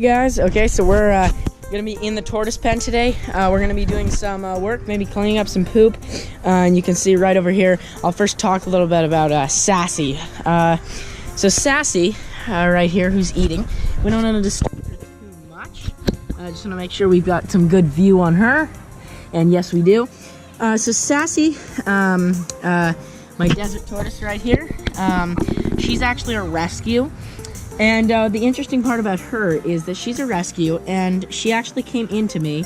Guys, okay, so we're gonna be in the tortoise pen today. We're gonna be doing some work, maybe cleaning up some poop, and you can see right over here. I'll first talk a little bit about Sassy. So Sassy, right here, who's eating. We don't want to disturb her too much. I just want to make sure we've got some good view on her, and yes, we do. So Sassy, my desert tortoise right here, she's actually a rescue. And the interesting part about her is that she's a rescue, and she actually came into me.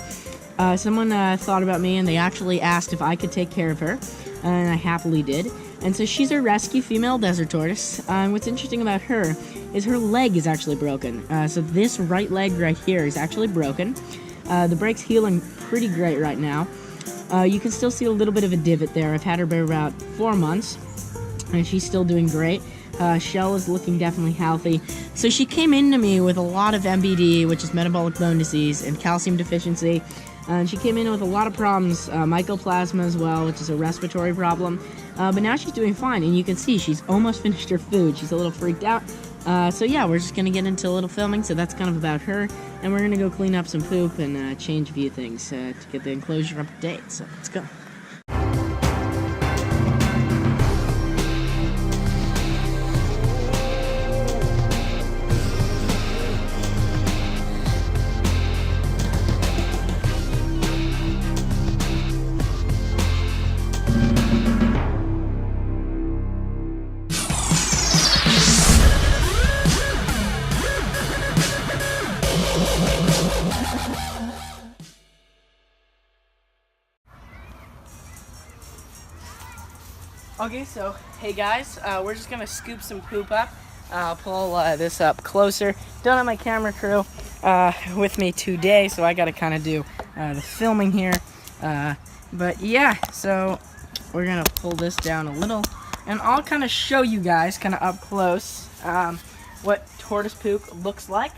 Someone thought about me, and they actually asked if I could take care of her, and I happily did. And so she's a rescue female desert tortoise. What's interesting about her is her leg is actually broken. So this right leg right here is actually broken. The break's healing pretty great right now. You can still see a little bit of a divot there. I've had her for about 4 months, and she's still doing great. Shell is looking definitely healthy. So she came into me with a lot of MBD, which is metabolic bone disease, and calcium deficiency. And she came in with a lot of problems, mycoplasma as well, which is a respiratory problem. But now she's doing fine, and you can see she's almost finished her food. She's a little freaked out. So yeah, we're just going to get into a little filming, so that's kind of about her. And we're going to go clean up some poop and change a few things to get the enclosure up to date. So let's go. Okay, so, hey guys, we're just gonna scoop some poop up. I'll pull this up closer. Don't have my camera crew with me today, so I gotta kind of do the filming here. But yeah, so we're gonna pull this down a little, and I'll kind of show you guys kind of up close what tortoise poop looks like.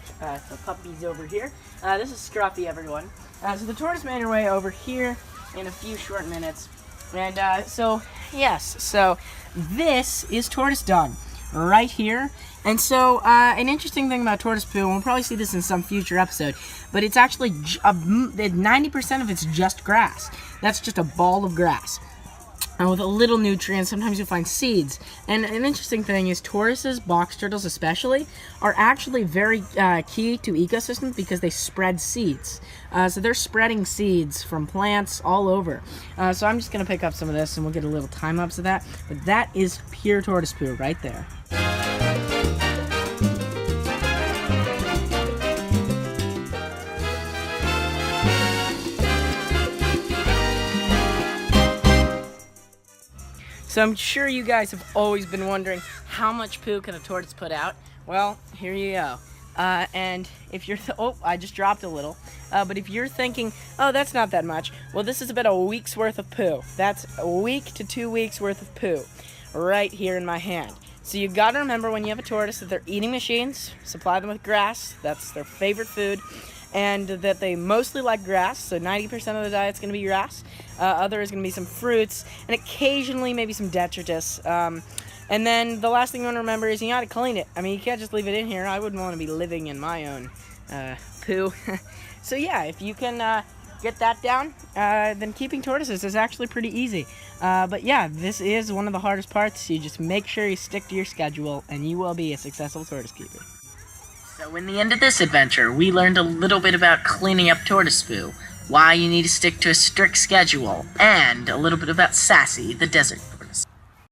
So puppy's over here. This is Scruffy, everyone. So the tortoise made her way over here in a few short minutes. And so, yes, so this is tortoise dung right here. And so, an interesting thing about tortoise poo, and we'll probably see this in some future episode, but it's actually 90% of it's just grass. That's just a ball of grass. And with a little nutrients, sometimes you'll find seeds. And an interesting thing is tortoises, box turtles especially, are actually very key to ecosystems because they spread seeds. So they're spreading seeds from plants all over. So I'm just going to pick up some of this and we'll get a little time-lapse of that. But that is pure tortoise poo right there. So I'm sure you guys have always been wondering how much poo can a tortoise put out. Well, here you go. And if you're, oh, I just dropped a little. But if you're thinking, oh, that's not that much. Well, this is about a week's worth of poo. That's a week to 2 weeks worth of poo right here in my hand. So you gotta remember when you have a tortoise that they're eating machines, supply them with grass. That's their favorite food. And that they mostly like grass, so 90% of the diet's going to be grass. Other is going to be some fruits, and occasionally maybe some detritus. And then the last thing you want to remember is you got to clean it. I mean, you can't just leave it in here. I wouldn't want to be living in my own poo. So yeah, if you can get that down, then keeping tortoises is actually pretty easy. But yeah, this is one of the hardest parts. You just make sure you stick to your schedule, and you will be a successful tortoise keeper. So in the end of this adventure, we learned a little bit about cleaning up tortoise poo, why you need to stick to a strict schedule, and a little bit about Sassy, the desert